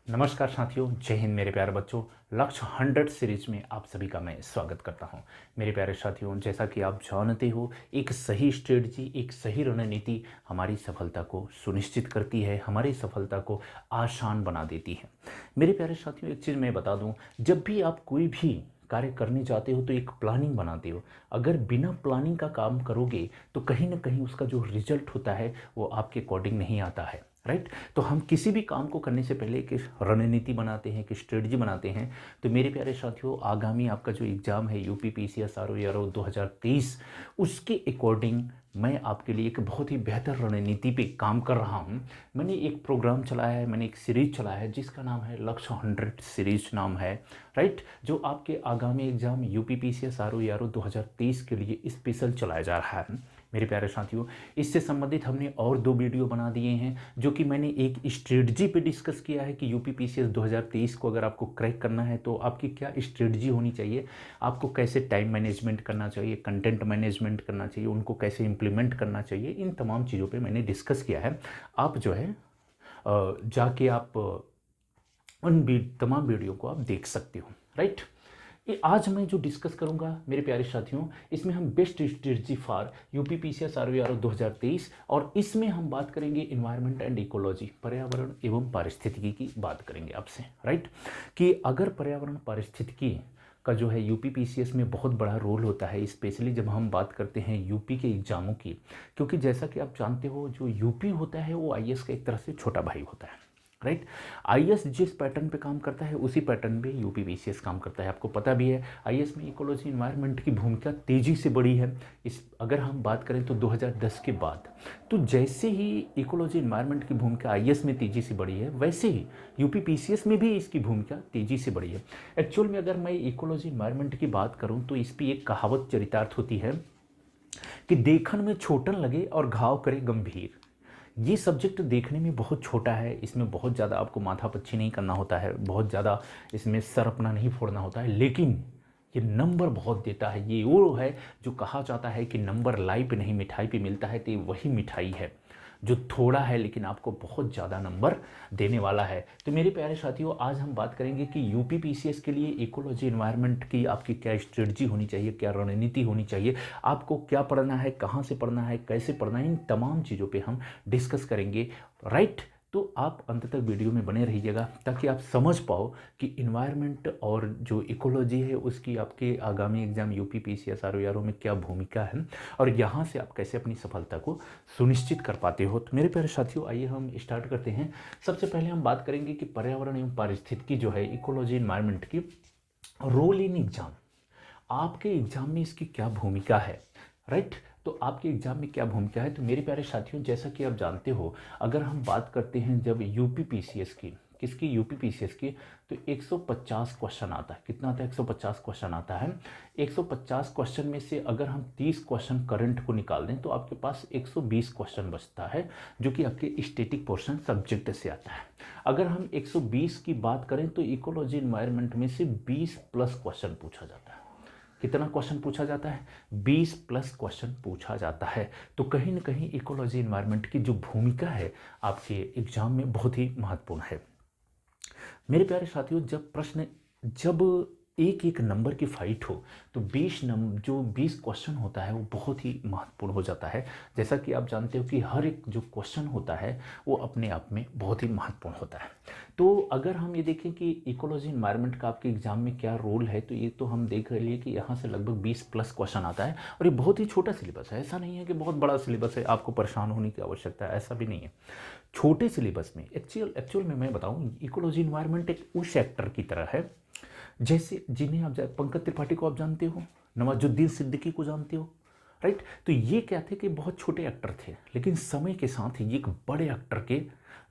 नमस्कार साथियों, जय हिंद मेरे प्यारे बच्चों। लक्ष्य 100 सीरीज में आप सभी का मैं स्वागत करता हूं। मेरे प्यारे साथियों, जैसा कि आप जानते हो, एक सही स्ट्रेटजी, एक सही रणनीति हमारी सफलता को सुनिश्चित करती है, हमारी सफलता को आसान बना देती है। मेरे प्यारे साथियों, एक चीज़ मैं बता दूं, जब भी आप कोई भी कार्य करने जाते हो तो एक प्लानिंग बनाते हो। अगर बिना प्लानिंग का काम करोगे तो कहीं ना कहीं उसका जो रिजल्ट होता है वो आपके अकॉर्डिंग नहीं आता है। राइट। तो हम किसी भी काम को करने से पहले एक रणनीति बनाते हैं, एक स्ट्रेटजी बनाते हैं। तो मेरे प्यारे साथियों, आगामी आपका जो एग्ज़ाम है UP PCS R O R O 2023, उसके अकॉर्डिंग मैं आपके लिए एक बहुत ही बेहतर रणनीति पे काम कर रहा हूँ। मैंने एक प्रोग्राम चलाया है, मैंने एक सीरीज चलाया है जिसका नाम है लक्ष्य 100 सीरीज नाम है। राइट। जो आपके आगामी exam UP PCS R O R O 2023 के लिए स्पेशल चलाया जा रहा है। मेरे प्यारे साथियों, इससे संबंधित हमने और 2 वीडियो बना दिए हैं, जो कि मैंने एक स्ट्रेटजी पे डिस्कस किया है कि यूपी पीसीएस 2023 को अगर आपको क्रैक करना है तो आपकी क्या स्ट्रेटजी होनी चाहिए, आपको कैसे टाइम मैनेजमेंट करना चाहिए, कंटेंट मैनेजमेंट करना चाहिए, उनको कैसे इंप्लीमेंट करना चाहिए, इन तमाम चीज़ों पे मैंने डिस्कस किया है। आप जो है जाके आप तमाम वीडियो को आप देख सकते हो। राइट। ये आज मैं जो डिस्कस करूंगा मेरे प्यारे साथियों, इसमें हम best strategy for UP PCS R O R O 2023, और इसमें हम बात करेंगे इन्वायरमेंट एंड इकोलॉजी, पर्यावरण एवं पारिस्थितिकी की बात करेंगे आपसे। राइट। कि अगर पर्यावरण पारिस्थितिकी का जो है यूपी पीसीएस में बहुत बड़ा रोल होता है, स्पेशली जब हम बात करते हैं यूपी के एग्जामों की, क्योंकि जैसा कि आप जानते हो, जो यूपी होता है वो आईएएस का एक तरह से छोटा भाई होता है। राइट। आईएएस जिस पैटर्न पे काम करता है उसी पैटर्न पे यूपी पीसीएस काम करता है। आपको पता भी है, आईएएस में इकोलॉजी इन्वायरमेंट की भूमिका तेजी से बढ़ी है। इस अगर हम बात करें तो 2010 के बाद, तो जैसे ही इकोलॉजी इन्वायरमेंट की भूमिका आईएएस में तेजी से बढ़ी है, वैसे ही यूपी पीसीएस में भी इसकी भूमिका तेजी से बढ़ी है। एक्चुअल में अगर मैं इकोलॉजी इन्वायरमेंट की बात करूँ तो इस पर एक कहावत चरितार्थ होती है कि देखन में छोटन लगे और घाव करे गंभीर। ये सब्जेक्ट देखने में बहुत छोटा है, इसमें बहुत ज़्यादा आपको माथापच्ची नहीं करना होता है, बहुत ज़्यादा इसमें सर अपना नहीं फोड़ना होता है, लेकिन ये नंबर बहुत देता है। ये वो है जो कहा जाता है कि नंबर लाई पे नहीं मिठाई पे मिलता है, तो ये वही मिठाई है जो थोड़ा है लेकिन आपको बहुत ज़्यादा नंबर देने वाला है। तो मेरे प्यारे साथियों, आज हम बात करेंगे कि यूपी पीसीएस के लिए इकोलॉजी इन्वायरमेंट की आपकी क्या स्ट्रेटजी होनी चाहिए, क्या रणनीति होनी चाहिए, आपको क्या पढ़ना है, कहाँ से पढ़ना है, कैसे पढ़ना है, इन तमाम चीज़ों पे हम डिस्कस करेंगे। राइट। तो आप अंत तक वीडियो में बने रहिएगा ताकि आप समझ पाओ कि इन्वायरमेंट और जो इकोलॉजी है उसकी आपके आगामी exam UP PCS R O R O में क्या भूमिका है, और यहाँ से आप कैसे अपनी सफलता को सुनिश्चित कर पाते हो। तो मेरे प्यारे साथियों, आइए हम स्टार्ट करते हैं। सबसे पहले हम बात करेंगे कि पर्यावरण एवं पारिस्थितिकी जो है, इकोलॉजी इन्वायरमेंट की रोल इन एग्जाम, आपके एग्जाम में इसकी क्या भूमिका है। राइट। तो आपके एग्जाम में क्या भूमिका है, तो मेरे प्यारे साथियों, जैसा कि आप जानते हो, अगर हम बात करते हैं जब यूपी पीसीएस की, किसकी, यूपी पीसीएस की, तो 150 क्वेश्चन आता है। कितना आता है? 150 क्वेश्चन आता है। 150 क्वेश्चन में से अगर हम 30 क्वेश्चन करंट को निकाल दें तो आपके पास 120 क्वेश्चन बचता है, जो कि आपके स्टैटिक पोर्शन सब्जेक्ट से आता है। अगर हम 120 की बात करें तो इकोलॉजी इन्वायरमेंट में से 20 प्लस क्वेश्चन पूछा जाता है। कितना क्वेश्चन पूछा जाता है? 20 प्लस क्वेश्चन पूछा जाता है। तो कहीं ना कहीं इकोलॉजी इन्वायरमेंट की जो भूमिका है आपके एग्जाम में बहुत ही महत्वपूर्ण है। मेरे प्यारे साथियों, जब एक एक नंबर की फाइट हो तो 20 नंबर, जो 20 क्वेश्चन होता है वो बहुत ही महत्वपूर्ण हो जाता है। जैसा कि आप जानते हो कि हर एक जो क्वेश्चन होता है वो अपने आप में बहुत ही महत्वपूर्ण होता है। तो अगर हम ये देखें कि इकोलॉजी इन्वायरमेंट का आपके एग्जाम में क्या रोल है, तो ये तो हम देख रहे हैं कि यहाँ से लगभग 20 प्लस क्वेश्चन आता है, और ये बहुत ही छोटा सिलेबस है। ऐसा नहीं है कि बहुत बड़ा सिलेबस है, आपको परेशान होने की आवश्यकता है, ऐसा भी नहीं है। छोटे सिलेबस में एक्चुअल में मैं बताऊं, इकोलॉजी इन्वायरमेंट एक उस सेक्टर की तरह है जैसे जिन्हें आप पंकज त्रिपाठी को आप जानते हो, नवाजुद्दीन सिद्दीकी को जानते हो। राइट। तो ये क्या थे कि बहुत छोटे एक्टर थे, लेकिन समय के साथ ये एक बड़े एक्टर के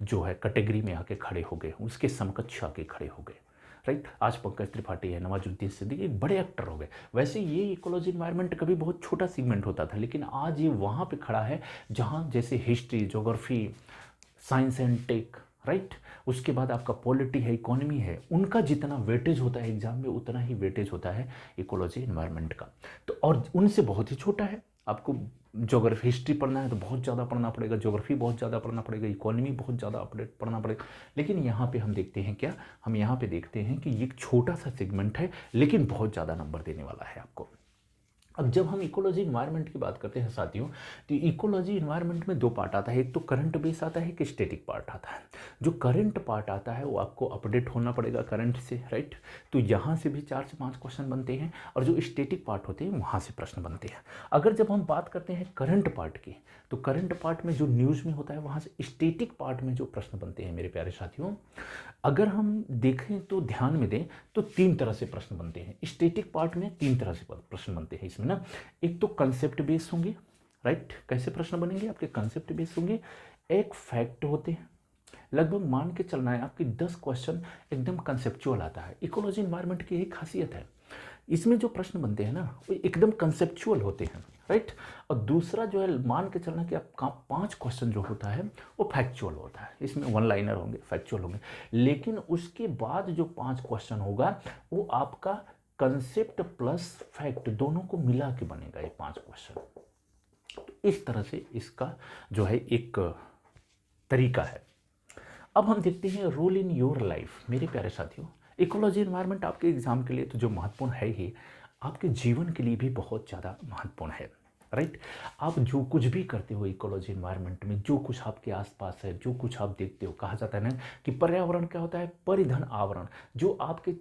जो है कैटेगरी में आके खड़े हो गए, उसके समकक्ष आके खड़े हो गए। राइट। आज पंकज त्रिपाठी है, नवाजुद्दीन सिद्दीकी एक बड़े एक्टर हो गए। वैसे ये इकोलॉजी इन्वायरमेंट कभी बहुत छोटा सीगमेंट होता था, लेकिन आज ये वहाँ पे खड़ा है जहाँ जैसे history, geography, science and tech, right, उसके बाद आपका पॉलिटी है, इकोनॉमी है, उनका जितना वेटेज होता है एग्जाम में उतना ही वेटेज होता है इकोलॉजी इन्वायरमेंट का। तो और उनसे बहुत ही छोटा है। आपको ज्योग्राफी हिस्ट्री पढ़ना है तो बहुत ज़्यादा पढ़ना पड़ेगा, ज्योग्राफी बहुत ज़्यादा पढ़ना पड़ेगा, इकोनॉमी बहुत ज़्यादा अपडेट पढ़ना पड़ेगा। लेकिन यहाँ पे हम देखते हैं क्या, हम यहाँ पे देखते हैं कि ये एक छोटा सा सेगमेंट है लेकिन बहुत ज़्यादा नंबर देने वाला है आपको। अब जब हम इकोलॉजी इन्वायरमेंट की बात करते हैं साथियों, तो इकोलॉजी इन्वायरमेंट में दो पार्ट आता है, एक तो करंट बेस आता है, एक स्टैटिक पार्ट आता है। जो करंट पार्ट आता है वो आपको अपडेट होना पड़ेगा करंट से, राइट। तो यहाँ से भी 4 से 5 क्वेश्चन बनते हैं, और जो स्टैटिक पार्ट होते हैं वहाँ से प्रश्न बनते हैं। अगर जब हम बात करते हैं करंट पार्ट की, तो करंट पार्ट में जो न्यूज़ में होता है वहाँ से स्टैटिक पार्ट में जो प्रश्न बनते हैं मेरे प्यारे साथियों, अगर हम देखें तो ध्यान में दें तो 3 तरह से प्रश्न बनते हैं। स्टैटिक पार्ट में 3 तरह से प्रश्न बनते हैं इसमें ना। एक तो कंसेप्ट बेस होंगे, राइट। कैसे प्रश्न बनेंगे आपके, कंसेप्ट बेस होंगे। एक फैक्ट होते हैं, लगभग मान के चलना है आपकी 10 क्वेश्चन एकदम कंसेप्चुअल आता है। इकोलॉजी एनवायरनमेंट की एक खासियत है, इसमें जो प्रश्न बनते हैं ना वो एकदम कंसेप्चुअल होते हैं, राइट। और दूसरा जो है मान के चलना कि आपका 5 क्वेश्चन जो होता है वो फैक्चुअल होता है, इसमें वन लाइनर होंगे, फैक्चुअल होंगे। लेकिन उसके बाद जो 5 क्वेश्चन होगा वो आपका कंसेप्ट प्लस फैक्ट दोनों को मिला के बनेगा ये 5 क्वेश्चन। तो इस तरह से इसका जो है एक तरीका है। अब हम देखते हैं रोल इन योर लाइफ। मेरे प्यारे साथियों, इकोलॉजी एनवायरनमेंट आपके एग्जाम के लिए तो जो महत्वपूर्ण है ही, आपके जीवन के लिए भी बहुत ज़्यादा महत्वपूर्ण है, राइट। आप जो कुछ भी करते हो इकोलॉजी एनवायरनमेंट में, जो कुछ आपके आसपास है, जो कुछ आप देखते हो, कहा जाता है ना कि पर्यावरण क्या होता है, परिधन आवरण। जो आपके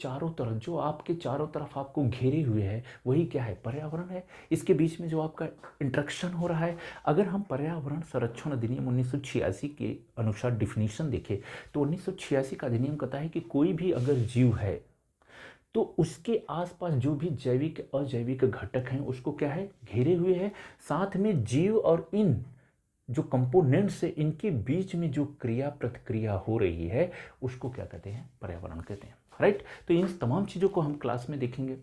चारों तरफ आपको घेरे हुए है वही क्या है, पर्यावरण है। इसके बीच में जो आपका इंटरेक्शन हो रहा है, अगर हम पर्यावरण संरक्षण अधिनियम 1986 के अनुसार डिफिनीशन देखें तो 1986 का अधिनियम कहता है कि कोई भी अगर जीव है तो उसके आसपास जो भी जैविक अजैविक घटक हैं उसको क्या है, घेरे हुए है। साथ में जीव और इन जो कंपोनेंट्स है इनके बीच में जो क्रिया प्रतिक्रिया हो रही है उसको क्या कहते हैं, पर्यावरण कहते हैं, राइट। तो इन तमाम चीज़ों को हम क्लास में देखेंगे।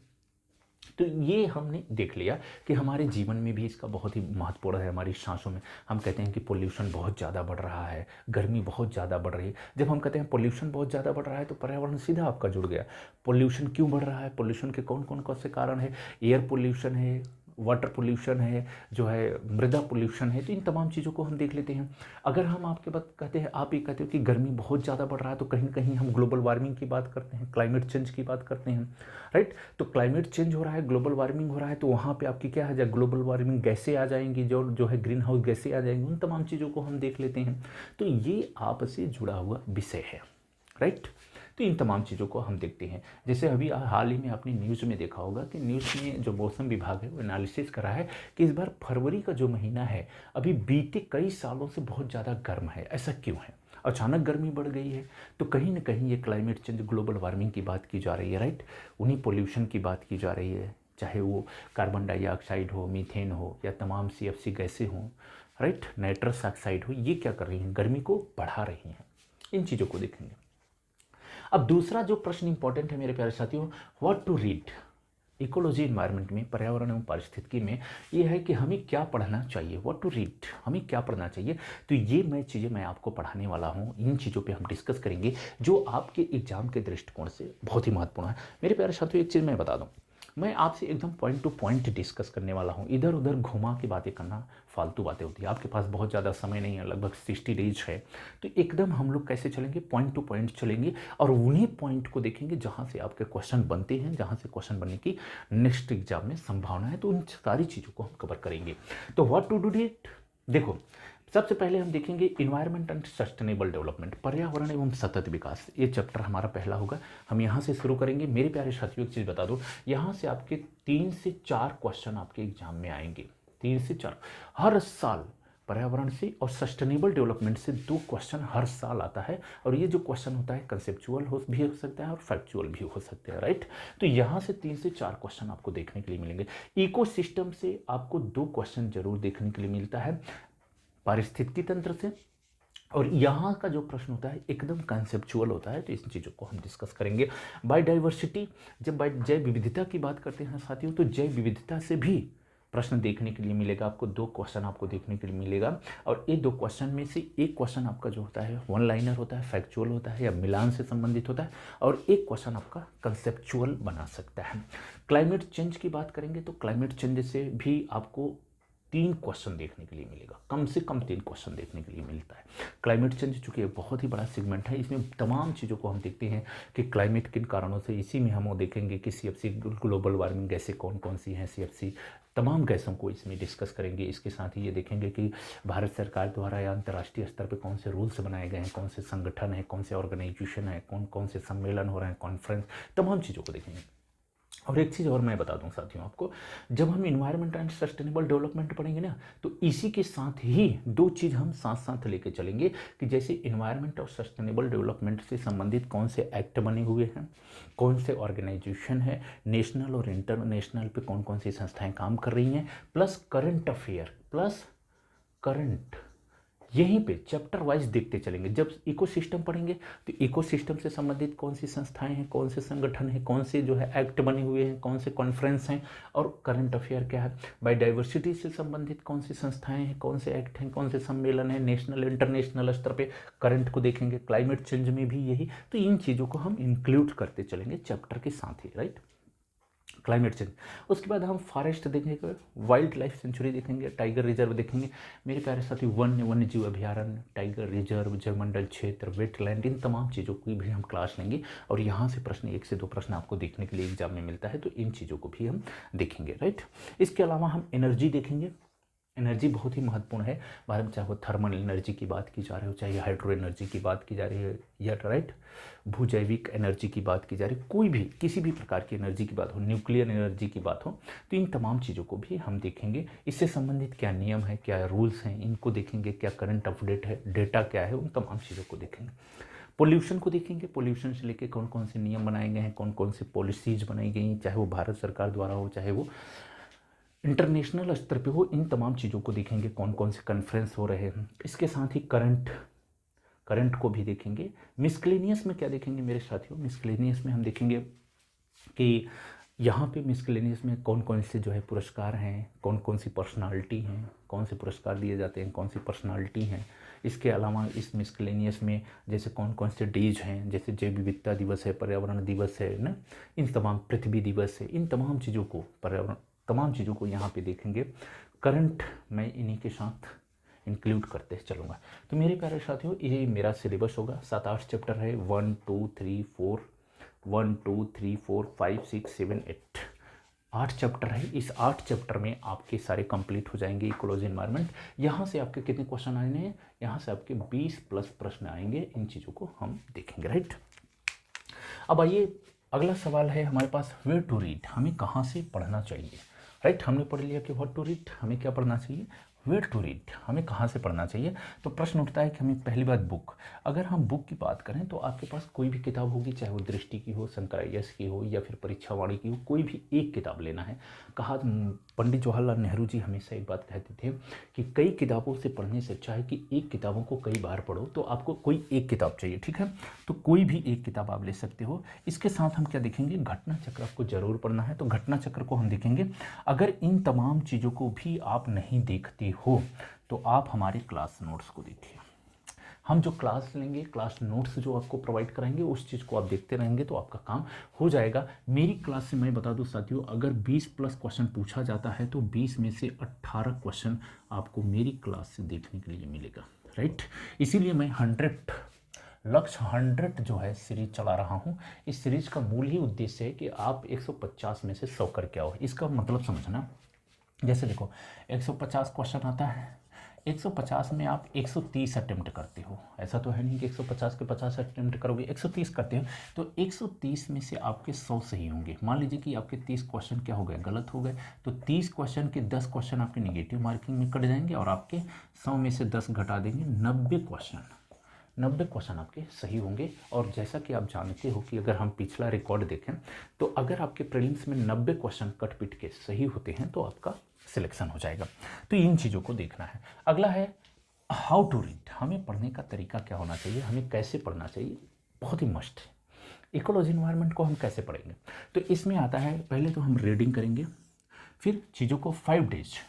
तो ये हमने देख लिया कि हमारे जीवन में भी इसका बहुत ही महत्वपूर्ण है। हमारी सांसों में हम कहते हैं कि पोल्यूशन बहुत ज़्यादा बढ़ रहा है, गर्मी बहुत ज़्यादा बढ़ रही है। जब हम कहते हैं पोल्यूशन बहुत ज़्यादा बढ़ रहा है तो पर्यावरण सीधा आपका जुड़ गया। पोल्यूशन क्यों बढ़ रहा है, पोल्यूशन के कौन कौन से कारण है, एयर पोल्यूशन है, वाटर पोल्यूशन है, जो है मृदा पोल्यूशन है। तो इन तमाम चीज़ों को हम देख लेते हैं। अगर हम आपके बात कहते हैं, आप ये कहते हो कि गर्मी बहुत ज़्यादा बढ़ रहा है, तो कहीं ना कहीं हम ग्लोबल वार्मिंग की बात करते हैं, क्लाइमेट चेंज की बात करते हैं, राइट। तो क्लाइमेट चेंज हो रहा है, ग्लोबल वार्मिंग हो रहा है, तो वहाँ पे आपकी क्या है, जब ग्लोबल वार्मिंग गैसें आ जाएंगी, जो है ग्रीन हाउस गैसें आ जाएंगी, उन तमाम चीज़ों को हम देख लेते हैं। तो ये आपसे जुड़ा हुआ विषय है, राइट। तो इन तमाम चीज़ों को हम देखते हैं। जैसे अभी हाल ही में आपने न्यूज़ में देखा होगा कि न्यूज़ में जो मौसम विभाग है वो एनालिसिस करा है कि इस बार फरवरी का जो महीना है अभी बीते कई सालों से बहुत ज़्यादा गर्म है। ऐसा क्यों है, अचानक गर्मी बढ़ गई है? तो कहीं ना कहीं ये क्लाइमेट चेंज, ग्लोबल वार्मिंग की बात की जा रही है, राइट। उन्हीं पोल्यूशन की बात की जा रही है, चाहे वो कार्बन डाइऑक्साइड हो, मीथेन हो, या तमाम CFC गैसें हों, राइट, नाइट्रस ऑक्साइड हो। ये क्या कर रही हैं, गर्मी को बढ़ा रही हैं। इन चीज़ों को देखेंगे। अब दूसरा जो प्रश्न इंपॉर्टेंट है मेरे प्यारे साथियों, what to read. Ecology environment में, पर्यावरण एवं पारिस्थितिकी में ये है कि हमें क्या पढ़ना चाहिए, व्हाट टू रीड, हमें क्या पढ़ना चाहिए। तो ये चीज़ें मैं आपको पढ़ाने वाला हूँ। इन चीज़ों पे हम डिस्कस करेंगे जो आपके एग्जाम के दृष्टिकोण से बहुत ही महत्वपूर्ण है। मेरे प्यारे साथियों, एक चीज़ मैं बता दूँ, मैं आपसे एकदम पॉइंट टू पॉइंट डिस्कस करने वाला हूँ। इधर उधर घुमा के बातें करना फालतू बातें होती है। आपके पास बहुत ज़्यादा समय नहीं है, लगभग 60 डेज है। तो एकदम हम लोग कैसे चलेंगे, पॉइंट टू पॉइंट चलेंगे और उन्हीं पॉइंट को देखेंगे जहाँ से आपके क्वेश्चन बनते हैं, जहाँ से क्वेश्चन बनने की नेक्स्ट एग्जाम में संभावना है। तो उन सारी चीज़ों को हम कवर करेंगे। तो व्हाट टू डू इट, देखो सबसे पहले हम देखेंगे इन्वायरमेंट एंड सस्टेनेबल डेवलपमेंट, पर्यावरण एवं सतत विकास। ये चैप्टर हमारा पहला होगा, हम यहाँ से शुरू करेंगे। मेरे प्यारे साथियों, एक चीज़ बता दो, यहाँ से आपके 3 से 4 क्वेश्चन आपके एग्जाम में आएंगे। 3 से 4 हर साल। पर्यावरण से और सस्टेनेबल डेवलपमेंट से 2 क्वेश्चन हर साल आता है। और ये जो क्वेश्चन होता है कंसेप्चुअल भी हो सकता है और फैक्चुअल भी हो सकते हैं, राइट। तो यहाँ से 3 से 4 क्वेश्चन आपको देखने के लिए मिलेंगे। इकोसिस्टम से आपको 2 क्वेश्चन जरूर देखने के लिए मिलता है, पारिस्थितिकी तंत्र से। और यहाँ का जो प्रश्न होता है एकदम कंसेप्चुअल होता है। तो इस चीज़ों को हम डिस्कस करेंगे। बायोडाइवर्सिटी, जब जैव विविधता की बात करते हैं साथियों, तो जैव विविधता से भी प्रश्न देखने के लिए मिलेगा आपको। 2 क्वेश्चन आपको देखने के लिए मिलेगा। और ये 2 क्वेश्चन में से एक क्वेश्चन आपका जो होता है वन लाइनर होता है, फैक्चुअल होता है या मिलान से संबंधित होता है, और एक क्वेश्चन आपका कंसेप्चुअल बना सकता है। क्लाइमेट चेंज की बात करेंगे तो क्लाइमेट चेंज से भी आपको 3 क्वेश्चन देखने के लिए मिलेगा, कम से कम 3 क्वेश्चन देखने के लिए मिलता है। क्लाइमेट चेंज चूँकि एक बहुत ही बड़ा सेगमेंट है, इसमें तमाम चीज़ों को हम देखते हैं कि क्लाइमेट किन कारणों से, इसी में हम वो देखेंगे कि CFC ग्लोबल वार्मिंग गैसें कौन कौन सी हैं, CFC तमाम गैसों को इसमें डिस्कस करेंगे। इसके साथ ही ये देखेंगे कि भारत सरकार द्वारा या अंतर्राष्ट्रीय स्तर पर कौन से रूल्स बनाए गए हैं, कौन से संगठन है, कौन से ऑर्गेनाइजेशन है, कौन कौन से सम्मेलन हो रहे हैं, कॉन्फ्रेंस, तमाम चीज़ों को देखेंगे। और एक चीज़ और मैं बता दूं साथियों आपको, जब हम इन्वायरमेंट एंड सस्टेनेबल डेवलपमेंट पढ़ेंगे ना, तो इसी के साथ ही 2 चीज़ हम साथ साथ लेके चलेंगे कि जैसे इन्वायरमेंट और सस्टेनेबल डेवलपमेंट से संबंधित कौन से एक्ट बने हुए हैं, कौन से ऑर्गेनाइजेशन है, नेशनल और इंटरनेशनल पे कौन कौन सी संस्थाएं काम कर रही हैं, plus current affair, plus current, यहीं पे चैप्टर वाइज देखते चलेंगे। जब इकोसिस्टम पढ़ेंगे तो इकोसिस्टम से संबंधित कौन सी संस्थाएं हैं, कौन से संगठन हैं, कौन से जो है एक्ट बने हुए हैं, कौन से कॉन्फ्रेंस हैं, और करंट अफेयर क्या है, बायोडाइवर्सिटी से संबंधित कौन सी संस्थाएं हैं, कौन से एक्ट हैं, कौन से सम्मेलन हैं, नेशनल इंटरनेशनल स्तर पे करंट को देखेंगे। क्लाइमेट चेंज में भी यही, तो इन चीज़ों को हम इंक्लूड करते चलेंगे चैप्टर के साथ ही, राइट। क्लाइमेट चेंज, उसके बाद हम फॉरेस्ट देखेंगे, वाइल्ड लाइफ सेंचुरी देखेंगे, टाइगर रिजर्व देखेंगे मेरे प्यारे साथी, वन्य जीव अभ्यारण्य, टाइगर रिजर्व, जलमंडल क्षेत्र, वेटलैंड, इन तमाम चीज़ों की भी हम क्लास लेंगे। और यहाँ से प्रश्न 1 से 2 प्रश्न आपको देखने के लिए एग्जाम में मिलता है, तो इन चीज़ों को भी हम देखेंगे, राइट। इसके अलावा हम एनर्जी देखेंगे। एनर्जी बहुत ही महत्वपूर्ण है भारत में, चाहे वो थर्मल एनर्जी की बात की जा रही हो, चाहे हाइड्रो एनर्जी की बात की जा रही है, या राइट भूजैविक एनर्जी की बात की जा रही है, कोई भी किसी भी प्रकार की एनर्जी की बात हो, न्यूक्लियर एनर्जी की बात हो, तो इन तमाम चीज़ों को भी हम देखेंगे। इससे संबंधित क्या नियम है, क्या रूल्स हैं, इनको देखेंगे, क्या करंट अपडेट है, डेटा क्या है, उन तमाम चीज़ों को देखेंगे। पोल्यूशन को देखेंगे, पोल्यूशन से लेके कौन कौन से नियम बनाए गए हैं, कौन कौन से पॉलिसीज बनाई गई हैं, चाहे वो भारत सरकार द्वारा हो, चाहे वो इंटरनेशनल स्तर पे हो, इन तमाम चीज़ों को देखेंगे, कौन कौन से कॉन्फ्रेंस हो रहे हैं। इसके साथ ही करंट को भी देखेंगे। मिसक्लेनियस में क्या देखेंगे मेरे साथियों, मिसक्लेनियस में हम देखेंगे कि यहाँ पे मिसक्लेनियस में कौन कौन से जो है पुरस्कार हैं, कौन कौन सी पर्सनालिटी हैं, कौन से पुरस्कार दिए जाते हैं, कौन सी पर्सनालिटी हैं। इसके अलावा इस मिसक्लेनियस में जैसे कौन कौन से डेज हैं, जैसे जैव विविधता दिवस है, पर्यावरण दिवस है ना, इन तमाम पृथ्वी दिवस है, इन तमाम चीज़ों को, पर्यावरण तमाम चीज़ों को यहाँ पे देखेंगे। करंट मैं इन्हीं के साथ इंक्लूड करते चलूँगा। तो मेरे प्यारे साथियों, ये मेरा सिलेबस होगा। 7-8 चैप्टर है, 1 2 3 4 1 2 3 4 5 6 7 8 8 चैप्टर है। इस 8 चैप्टर में आपके सारे कंप्लीट हो जाएंगे इकोलॉजी एनवायरनमेंट। यहाँ से आपके कितने क्वेश्चन आने हैं, यहाँ से आपके 20+ प्रश्न आएंगे। इन चीज़ों को हम देखेंगे, राइट। अब आइए, अगला सवाल है हमारे पास, वेयर टू रीड, हमें कहाँ से पढ़ना चाहिए, राइट। हमने पढ़ लिया कि व्हाट टू रीड, हमें क्या पढ़ना चाहिए, वेयर टू रीड, हमें कहाँ से पढ़ना चाहिए। तो प्रश्न उठता है कि हमें पहली बात बुक, अगर हम बुक की बात करें तो आपके पास कोई भी किताब होगी, चाहे वो दृष्टि की हो, शंकर IAS की हो, या फिर परीक्षा वाणी की हो, कोई भी एक किताब लेना है। कहा पंडित जवाहरलाल नेहरू जी हमेशा एक बात कहते थे कि कई किताबों से पढ़ने से अच्छा है कि एक किताबों को कई बार पढ़ो। तो आपको कोई एक किताब चाहिए, ठीक है, तो कोई भी एक किताब आप ले सकते हो। इसके साथ हम क्या देखेंगे, घटना चक्र आपको जरूर पढ़ना है, तो घटना चक्र को हम देखेंगे। अगर इन तमाम चीज़ों को भी आप नहीं देखते हो तो आप हमारे क्लास नोट्स को देखिए। हम जो क्लास लेंगे, क्लास नोट्स जो आपको प्रोवाइड कराएंगे, उस चीज़ को आप देखते रहेंगे तो आपका काम हो जाएगा। मेरी क्लास से मैं बता दूं साथियों, अगर 20+ क्वेश्चन पूछा जाता है तो 20 में से 18 क्वेश्चन आपको मेरी क्लास से देखने के लिए मिलेगा, राइट। इसीलिए मैं 100 जो है सीरीज चला रहा हूँ। इस सीरीज का मूल ही उद्देश्य है कि आप 150 में से 100 करके आओ। इसका मतलब समझना, जैसे देखो 150 क्वेश्चन आता है, 150 में आप 130 अटेम्प्ट करते हो। ऐसा तो है नहीं कि 150 के 50 अटेम्प्ट करोगे, 130 करते हो तो 130 में से आपके 100 सही होंगे। मान लीजिए कि आपके 30 क्वेश्चन क्या हो गए, गलत हो गए, तो 30 क्वेश्चन के 10 क्वेश्चन आपके निगेटिव मार्किंग में कट जाएंगे और आपके 100 में से 10 घटा देंगे, 90 क्वेश्चन आपके सही होंगे। और जैसा कि आप जानते हो कि अगर हम पिछला रिकॉर्ड देखें तो अगर आपके प्रीलिम्स में 90 क्वेश्चन कट पिट के सही होते हैं तो आपका सिलेक्शन हो जाएगा। तो इन चीज़ों को देखना है। अगला है हाउ टू रीड, हमें पढ़ने का तरीका क्या होना चाहिए, हमें कैसे पढ़ना चाहिए, बहुत ही मस्ट है। इकोलॉजी एनवायरनमेंट को हम कैसे पढ़ेंगे, तो इसमें आता है पहले तो हम रीडिंग करेंगे, फिर चीज़ों को 5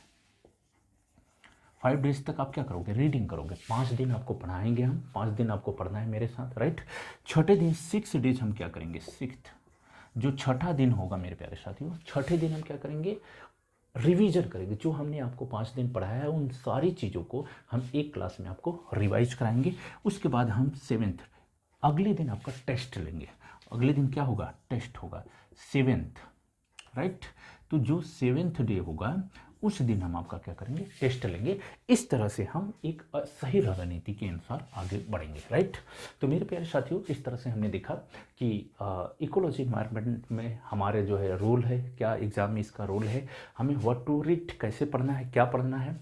डेज तक आप क्या करोगे, रीडिंग करोगे। 5 दिन आपको पढ़ाएंगे हम, 5 दिन आपको पढ़ना है मेरे साथ, राइट। छठे दिन 6 डेज हम क्या करेंगे, 6th जो छठा दिन होगा मेरे प्यारे साथियों, छठे दिन हम क्या करेंगे, रिवीजन करेंगे। जो हमने आपको 5 दिन पढ़ाया है उन सारी चीज़ों को हम एक क्लास में आपको रिवाइज कराएंगे। उसके बाद हम 7th अगले दिन आपका टेस्ट लेंगे। अगले दिन क्या होगा? टेस्ट होगा 7th, राइट। तो जो 7th डे होगा उस दिन हम आपका क्या करेंगे? टेस्ट लेंगे। इस तरह से हम एक सही रणनीति के अनुसार आगे बढ़ेंगे, राइट। तो मेरे प्यारे साथियों, इस तरह से हमने देखा कि इकोलॉजी एनवायरनमेंट में हमारे जो है रोल है, क्या एग्ज़ाम में इसका रोल है, हमें व्हाट टू रीड, कैसे पढ़ना है, क्या पढ़ना है,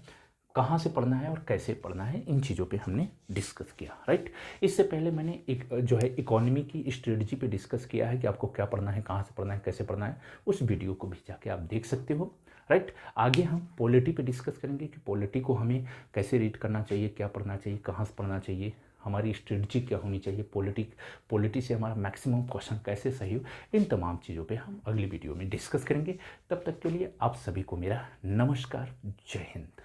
कहाँ से पढ़ना है और कैसे पढ़ना है, इन चीज़ों पे हमने डिस्कस किया, राइट। इससे पहले मैंने एक जो है इकोनॉमी की स्ट्रेटजी पे डिस्कस किया है कि आपको क्या पढ़ना है, कहाँ से पढ़ना है, कैसे पढ़ना है। उस वीडियो को भी जाके आप देख सकते हो, राइट। आगे हम पॉलिटी पे डिस्कस करेंगे कि पॉलिटी को हमें कैसे रीड करना चाहिए, क्या पढ़ना चाहिए, कहाँ से पढ़ना चाहिए, हमारी स्ट्रेटजी क्या होनी चाहिए, पॉलिटी से हमारा मैक्सिमम क्वेश्चन कैसे सही हो। इन तमाम चीज़ों पे हम अगली वीडियो में डिस्कस करेंगे। तब तक के लिए आप सभी को मेरा नमस्कार। जय हिंद।